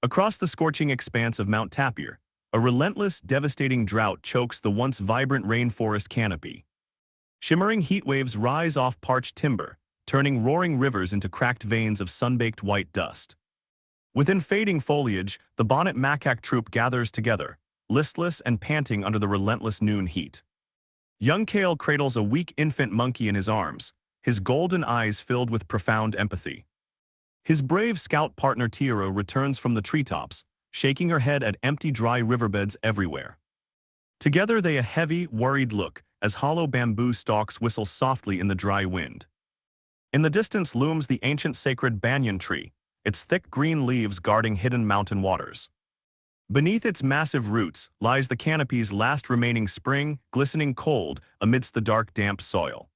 Across the scorching expanse of Mount Tapir, a relentless, devastating drought chokes the once vibrant rainforest canopy. Shimmering heat waves rise off parched timber, turning roaring rivers into cracked veins of sun-baked white dust. Within fading foliage, the bonnet macaque troop gathers together, listless and panting under the relentless noon heat. Young Kael cradles a weak infant monkey in his arms, his golden eyes filled with profound empathy. His brave scout partner Tira returns from the treetops, shaking her head at empty dry riverbeds everywhere. Together they a heavy, worried look as hollow bamboo stalks whistle softly in the dry wind. In the distance looms the ancient sacred banyan tree, its thick green leaves guarding hidden mountain waters. Beneath its massive roots lies the canopy's last remaining spring, glistening cold amidst the dark, damp soil.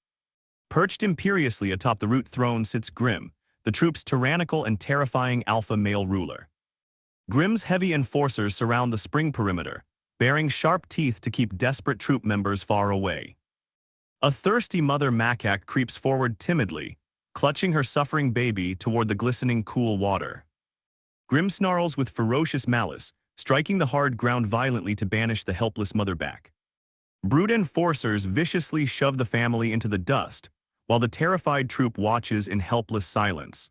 Perched imperiously atop the root throne sits Grim, the troop's tyrannical and terrifying alpha male ruler. Grim's heavy enforcers surround the spring perimeter, baring sharp teeth to keep desperate troop members far away. A thirsty mother macaque creeps forward timidly, clutching her suffering baby toward the glistening cool water. Grim snarls with ferocious malice, striking the hard ground violently to banish the helpless mother back. Brute enforcers viciously shove the family into the dust, while the terrified troop watches in helpless silence.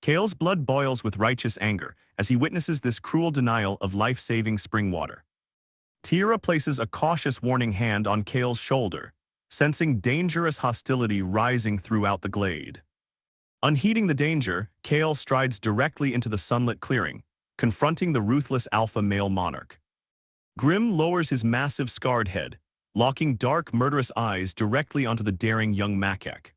Kael's blood boils with righteous anger as he witnesses this cruel denial of life-saving spring water. Tira places a cautious warning hand on Kael's shoulder, sensing dangerous hostility rising throughout the glade. Unheeding the danger, Kael strides directly into the sunlit clearing, confronting the ruthless alpha male monarch. Grim lowers his massive scarred head, locking dark, murderous eyes directly onto the daring young macaque.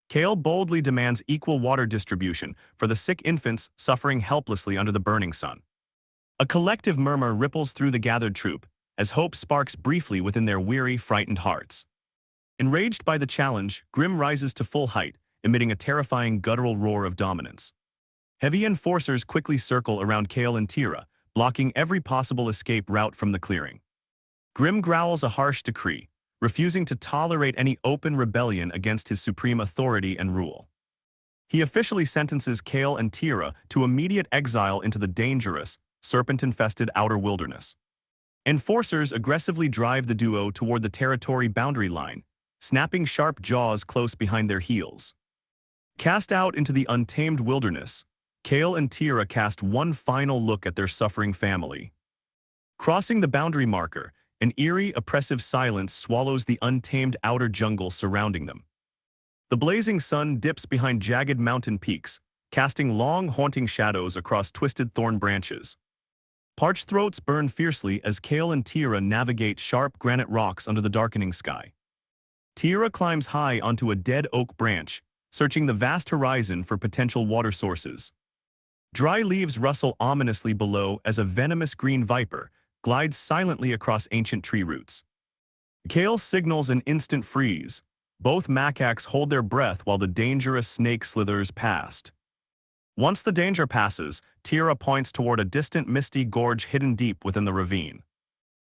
Kael boldly demands equal water distribution for the sick infants suffering helplessly under the burning sun. A collective murmur ripples through the gathered troop as hope sparks briefly within their weary, frightened hearts. Enraged by the challenge, Grim rises to full height, emitting a terrifying guttural roar of dominance. Heavy enforcers quickly circle around Kael and Tira, blocking every possible escape route from the clearing. Grim growls a harsh decree, refusing to tolerate any open rebellion against his supreme authority and rule. He officially sentences Kael and Tira to immediate exile into the dangerous, serpent-infested outer wilderness. Enforcers aggressively drive the duo toward the territory boundary line, snapping sharp jaws close behind their heels. Cast out into the untamed wilderness, Kael and Tira cast one final look at their suffering family. Crossing the boundary marker, an eerie, oppressive silence swallows the untamed outer jungle surrounding them. The blazing sun dips behind jagged mountain peaks, casting long, haunting shadows across twisted thorn branches. Parched throats burn fiercely as Kael and Tira navigate sharp granite rocks under the darkening sky. Tira climbs high onto a dead oak branch, searching the vast horizon for potential water sources. Dry leaves rustle ominously below as a venomous green viper glides silently across ancient tree roots. Kael signals an instant freeze. Both macaques hold their breath while the dangerous snake slithers past. Once the danger passes, Tira points toward a distant misty gorge hidden deep within the ravine.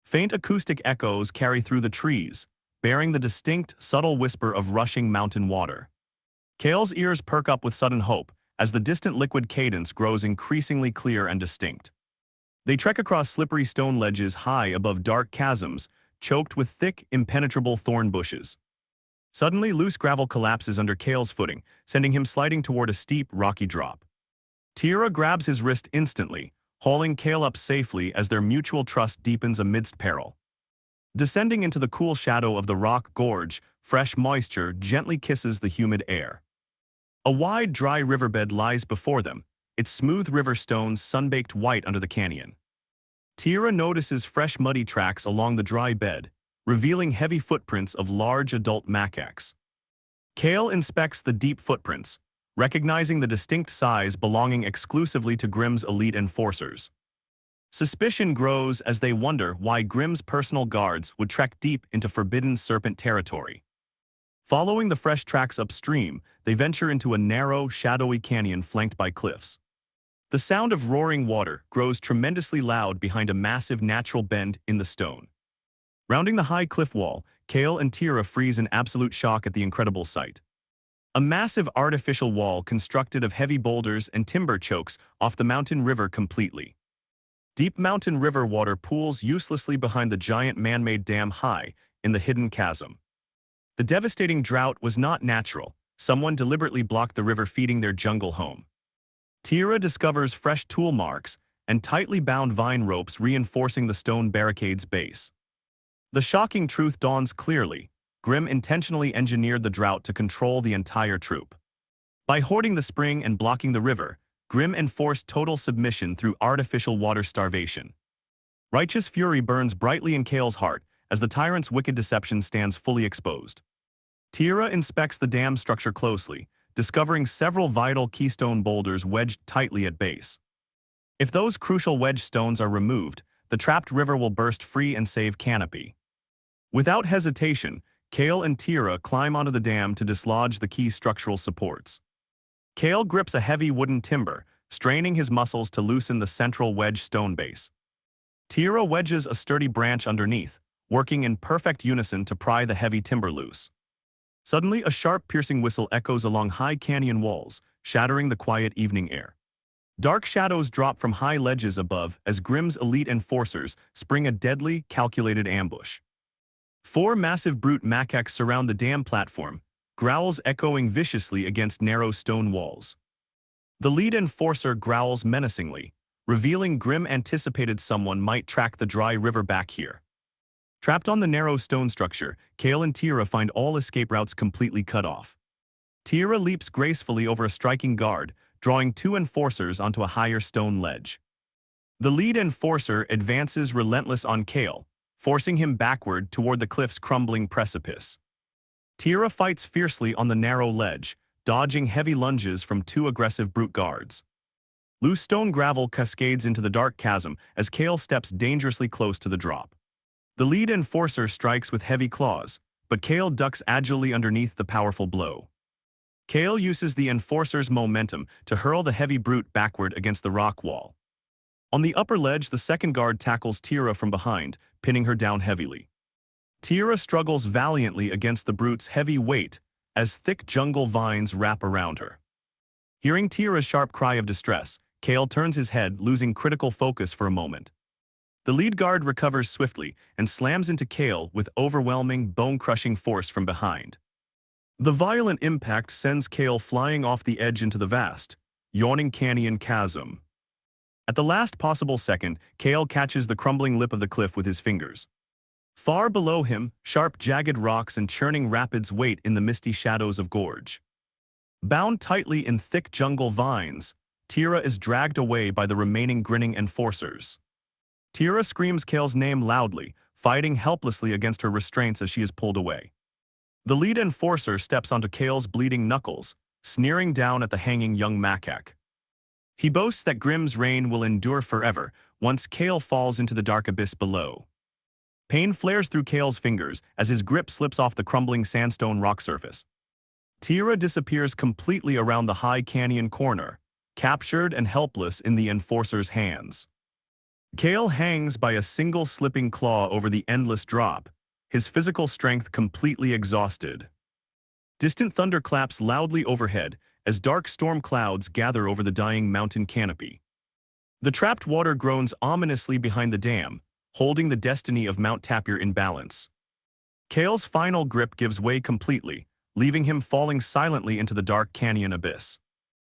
Faint acoustic echoes carry through the trees, bearing the distinct, subtle whisper of rushing mountain water. Kael's ears perk up with sudden hope as the distant liquid cadence grows increasingly clear and distinct. They trek across slippery stone ledges high above dark chasms, choked with thick, impenetrable thorn bushes. Suddenly, loose gravel collapses under Kael's footing, sending him sliding toward a steep, rocky drop. Tira grabs his wrist instantly, hauling Kael up safely as their mutual trust deepens amidst peril. Descending into the cool shadow of the rock gorge, fresh moisture gently kisses the humid air. A wide, dry riverbed lies before them, its smooth river stones sun-baked white under the canyon. Tira notices fresh muddy tracks along the dry bed, revealing heavy footprints of large adult macaques. Kael inspects the deep footprints, recognizing the distinct size belonging exclusively to Grim's elite enforcers. Suspicion grows as they wonder why Grim's personal guards would trek deep into forbidden serpent territory. Following the fresh tracks upstream, they venture into a narrow, shadowy canyon flanked by cliffs. The sound of roaring water grows tremendously loud behind a massive natural bend in the stone. Rounding the high cliff wall, Kael and Tira freeze in absolute shock at the incredible sight. A massive artificial wall constructed of heavy boulders and timber chokes off the mountain river completely. Deep mountain river water pools uselessly behind the giant man-made dam high in the hidden chasm. The devastating drought was not natural. Someone deliberately blocked the river feeding their jungle home. Tira discovers fresh tool marks and tightly bound vine ropes reinforcing the stone barricade's base. The shocking truth dawns clearly. Grimm intentionally engineered the drought to control the entire troop. By hoarding the spring and blocking the river, Grimm enforced total submission through artificial water starvation. Righteous fury burns brightly in Kael's heart as the tyrant's wicked deception stands fully exposed. Tira inspects the dam structure closely, discovering several vital keystone boulders wedged tightly at base. If those crucial wedge stones are removed, the trapped river will burst free and save Canopy. Without hesitation, Kael and Tira climb onto the dam to dislodge the key structural supports. Kael grips a heavy wooden timber, straining his muscles to loosen the central wedge stone base. Tira wedges a sturdy branch underneath, working in perfect unison to pry the heavy timber loose. Suddenly, a sharp, piercing whistle echoes along high canyon walls, shattering the quiet evening air. Dark shadows drop from high ledges above as Grimm's elite enforcers spring a deadly, calculated ambush. 4 massive brute macaques surround the dam platform, growls echoing viciously against narrow stone walls. The lead enforcer growls menacingly, revealing Grimm anticipated someone might track the dry river back here. Trapped on the narrow stone structure, Kael and Tira find all escape routes completely cut off. Tira leaps gracefully over a striking guard, drawing 2 enforcers onto a higher stone ledge. The lead enforcer advances relentless on Kael, forcing him backward toward the cliff's crumbling precipice. Tira fights fiercely on the narrow ledge, dodging heavy lunges from 2 aggressive brute guards. Loose stone gravel cascades into the dark chasm as Kael steps dangerously close to the drop. The lead enforcer strikes with heavy claws, but Kael ducks agilely underneath the powerful blow. Kael uses the enforcer's momentum to hurl the heavy brute backward against the rock wall. On the upper ledge, the second guard tackles Tira from behind, pinning her down heavily. Tira struggles valiantly against the brute's heavy weight as thick jungle vines wrap around her. Hearing Tira's sharp cry of distress, Kael turns his head, losing critical focus for a moment. The lead guard recovers swiftly and slams into Kael with overwhelming, bone-crushing force from behind. The violent impact sends Kael flying off the edge into the vast, yawning canyon chasm. At the last possible second, Kael catches the crumbling lip of the cliff with his fingers. Far below him, sharp, jagged rocks and churning rapids wait in the misty shadows of gorge. Bound tightly in thick jungle vines, Tira is dragged away by the remaining grinning enforcers. Tira screams Kael's name loudly, fighting helplessly against her restraints as she is pulled away. The lead enforcer steps onto Kael's bleeding knuckles, sneering down at the hanging young macaque. He boasts that Grimm's reign will endure forever once Kael falls into the dark abyss below. Pain flares through Kael's fingers as his grip slips off the crumbling sandstone rock surface. Tira disappears completely around the high canyon corner, captured and helpless in the enforcer's hands. Kael hangs by a single slipping claw over the endless drop, his physical strength completely exhausted. Distant thunder claps loudly overhead as dark storm clouds gather over the dying mountain canopy. The trapped water groans ominously behind the dam, holding the destiny of Mount Tapir in balance. Kael's final grip gives way completely, leaving him falling silently into the dark canyon abyss.